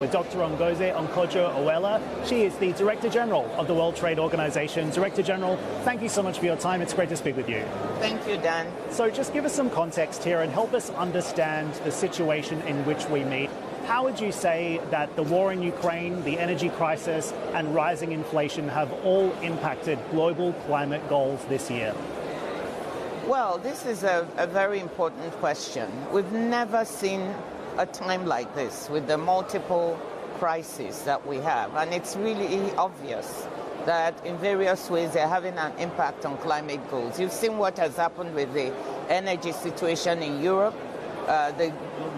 With Dr. Ngozi Okonjo-Iweala. She is the Director-General of the World Trade Organization. Director-General, thank you so much for your time. It's great to speak with you. Thank you, Dan. So just give us some context here and help us understand the situation in which we meet. How would you say that the war in Ukraine, the energy crisis, and rising inflation have all impacted global climate goals this year? Well, this is a very important question. We've never seen a time like this with the multiple crises that we have. And it's really obvious that in various ways they're having an impact on climate goals. You've seen what has happened with the energy situation in Europe, the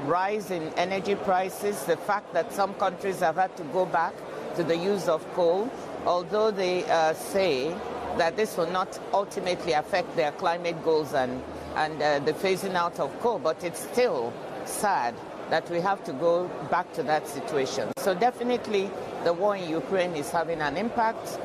rise in energy prices, the fact that some countries have had to go back to the use of coal, although they say that this will not ultimately affect their climate goals and the phasing out of coal, but it's still sad that we have to go back to that situation. So definitely the war in Ukraine is having an impact.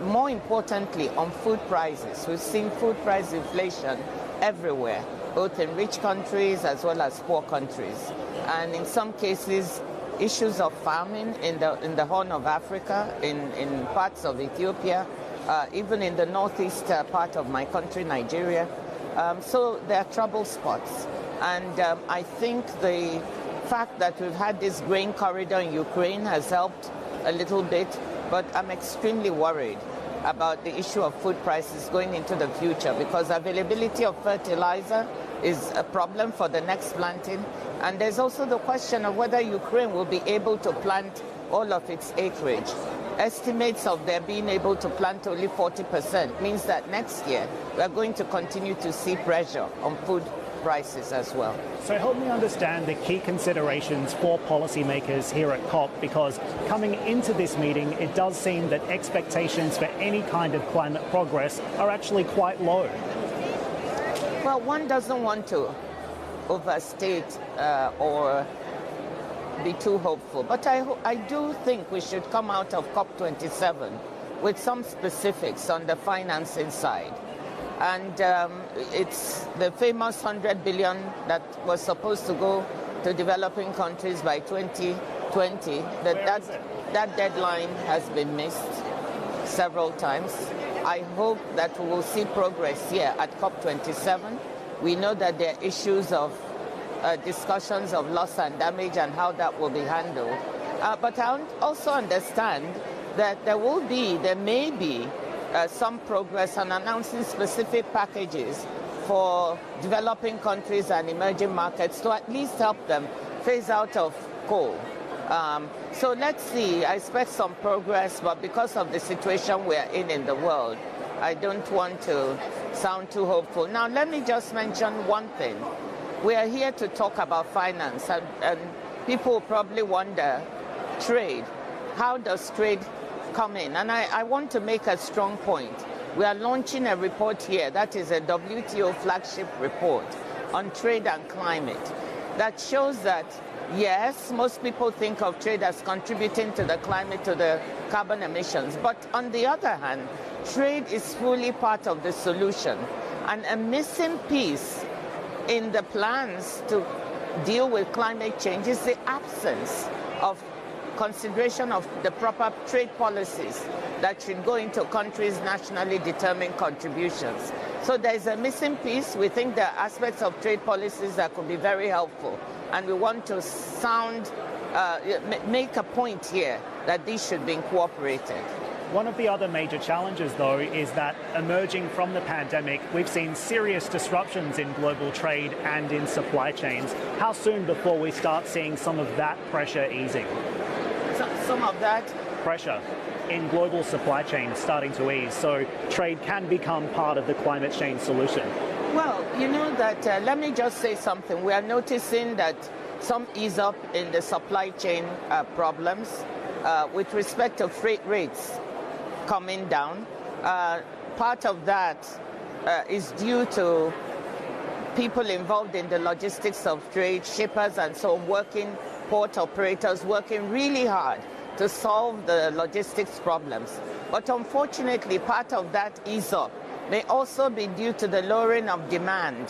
More importantly, on food prices. We've seen food price inflation everywhere, both in rich countries as well as poor countries. And in some cases, issues of famine in the Horn of Africa, in parts of Ethiopia, even in the northeast part of my country, Nigeria. So there are trouble spots. And I think the fact that we've had this grain corridor in Ukraine has helped a little bit, but I'm extremely worried about the issue of food prices going into the future because availability of fertilizer is a problem for the next planting. And there's also the question of whether Ukraine will be able to plant all of its acreage. Estimates of their being able to plant only 40% means that next year we're going to continue to see pressure on food prices as well. So help me understand the key considerations for policymakers here at COP, because coming into this meeting, it does seem that expectations for any kind of climate progress are actually quite low. Well, one doesn't want to overstate or be too hopeful, but I do think we should come out of COP27 with some specifics on the financing side. And it's the famous 100 billion that was supposed to go to developing countries by 2020. That deadline has been missed several times. I hope that we will see progress here at COP27. We know that there are issues of discussions of loss and damage and how that will be handled. But I also understand that there may be some progress on announcing specific packages for developing countries and emerging markets to at least help them phase out of coal. So let's see. I expect some progress, but because of the situation we are in the world, I don't want to sound too hopeful. Now, let me just mention one thing. We are here to talk about finance, and people probably wonder, trade. How does trade come in? And I want to make a strong point. We are launching a report here, that is a WTO flagship report on trade and climate, that shows that, yes, most people think of trade as contributing to the climate, to the carbon emissions. But on the other hand, trade is fully part of the solution. And a missing piece in the plans to deal with climate change is the absence of consideration of the proper trade policies that should go into countries' nationally determined contributions. So there is a missing piece. We think there are aspects of trade policies that could be very helpful, and we want to make a point here that these should be incorporated. One of the other major challenges, though, is that emerging from the pandemic, we've seen serious disruptions in global trade and in supply chains. How soon before we start seeing some of that pressure easing? Some of that pressure in global supply chains starting to ease, so trade can become part of the climate change solution. Well, you know that, let me just say something. We are noticing that some ease up in the supply chain problems with respect to freight rates coming down. Part of that is due to people involved in the logistics of trade, shippers and so on, port operators working really hard to solve the logistics problems. But unfortunately, part of that ease up may also be due to the lowering of demand,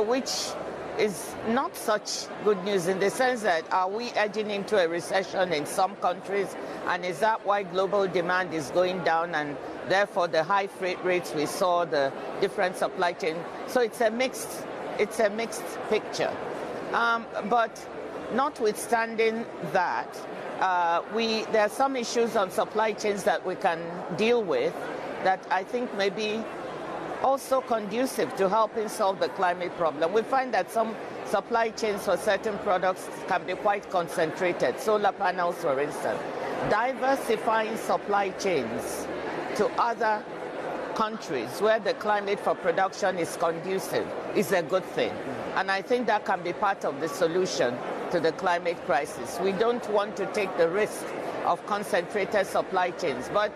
which is not such good news in the sense that are we edging into a recession in some countries, and is that why global demand is going down and therefore the high freight rates we saw, the different supply chain? So it's a mixed picture. But notwithstanding that, there are some issues on supply chains that we can deal with that I think may be also conducive to helping solve the climate problem. We find that some supply chains for certain products can be quite concentrated, solar panels for instance. Diversifying supply chains to other countries where the climate for production is conducive is a good thing. And I think that can be part of the solution to the climate crisis. We don't want to take the risk of concentrated supply chains. But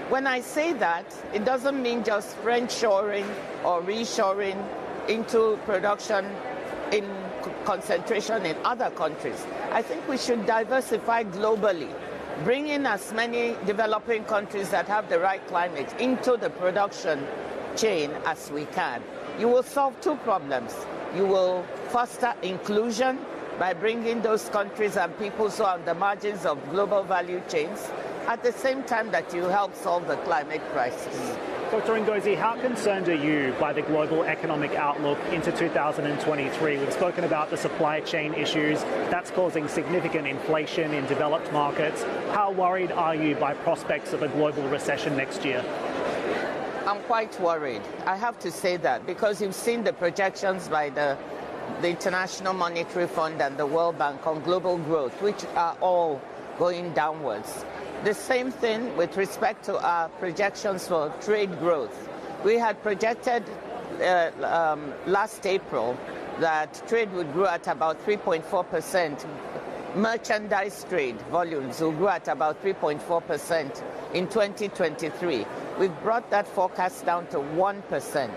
when I say that, it doesn't mean just friendshoring or reshoring into production in concentration in other countries. I think we should diversify globally, bring in as many developing countries that have the right climate into the production chain as we can. You will solve two problems. You will foster inclusion by bringing those countries and peoples who are on the margins of global value chains, at the same time that you help solve the climate crisis. Dr. Ngozi, how concerned are you by the global economic outlook into 2023? We've spoken about the supply chain issues. That's causing significant inflation in developed markets. How worried are you by prospects of a global recession next year? I'm quite worried. I have to say that because you've seen the projections by the International Monetary Fund and the World Bank on global growth, which are all going downwards. The same thing with respect to our projections for trade growth. We had projected last April that trade would grow at about 3.4%. Merchandise trade volumes will grow at about 3.4% in 2023. We've brought that forecast down to 1%.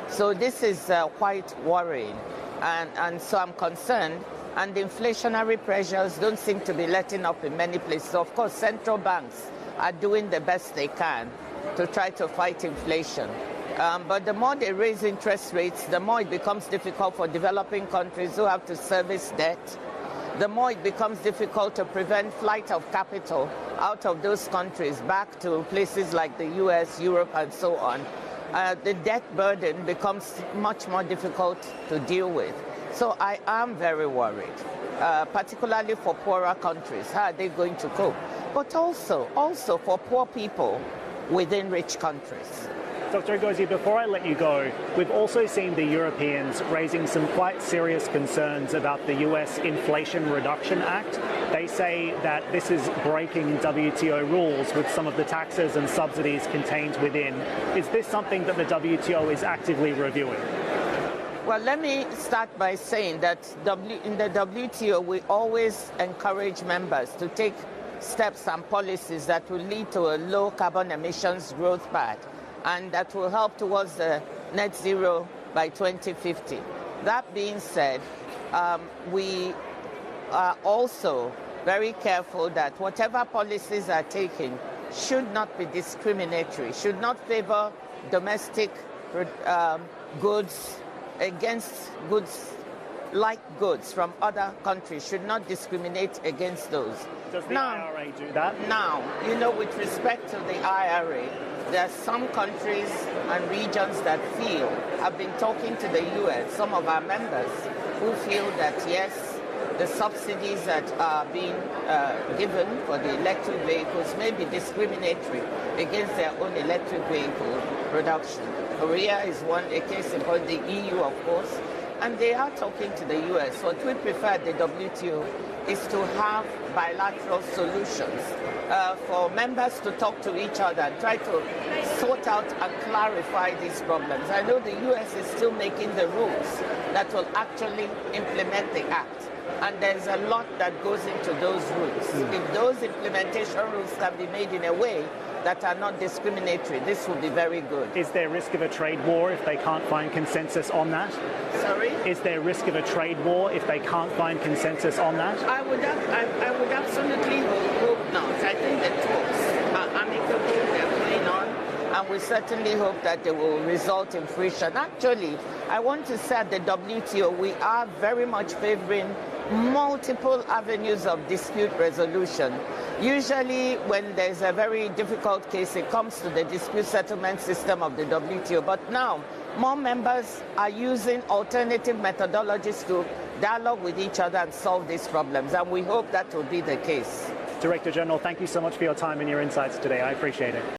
So this is quite worrying. And so I'm concerned. And the inflationary pressures don't seem to be letting up in many places. So of course, central banks are doing the best they can to try to fight inflation. But the more they raise interest rates, the more it becomes difficult for developing countries who have to service debt. The more it becomes difficult to prevent flight of capital out of those countries back to places like the US, Europe, and so on. The debt burden becomes much more difficult to deal with. So I am very worried, particularly for poorer countries. How are they going to cope? But also for poor people within rich countries. Dr. Ngozi, before I let you go, we've also seen the Europeans raising some quite serious concerns about the US Inflation Reduction Act. They say that this is breaking WTO rules with some of the taxes and subsidies contained within. Is this something that the WTO is actively reviewing? Well, let me start by saying that in the WTO, we always encourage members to take steps and policies that will lead to a low carbon emissions growth path and that will help towards the net zero by 2050. That being said, we are also very careful that whatever policies are taken should not be discriminatory, should not favor domestic goods against goods like goods from other countries, should not discriminate against those. Does the IRA do that? Now, with respect to the IRA, there are some countries and regions that have been talking to the US, some of our members, who feel that yes, the subsidies that are being given for the electric vehicles may be discriminatory against their own electric vehicle production. Korea is a case in point, the EU, of course, and they are talking to the US. What we prefer at the WTO is to have bilateral solutions for members to talk to each other and try to sort out and clarify these problems. I know the US is still making the rules that will actually implement the act. And there's a lot that goes into those rules. If those implementation rules can be made in a way that are not discriminatory, this will be very good. Is there risk of a trade war if they can't find consensus on that? Sorry? Is there risk of a trade war if they can't find consensus on that? I would absolutely hope not. I think the talks are amicable, they're going on, and we certainly hope that they will result in fruition. Actually, I want to say at the WTO, we are very much favoring multiple avenues of dispute resolution. Usually, when there's a very difficult case, it comes to the dispute settlement system of the WTO. But now, more members are using alternative methodologies to dialogue with each other and solve these problems, and we hope that will be the case. Director General, thank you so much for your time and your insights today. I appreciate it.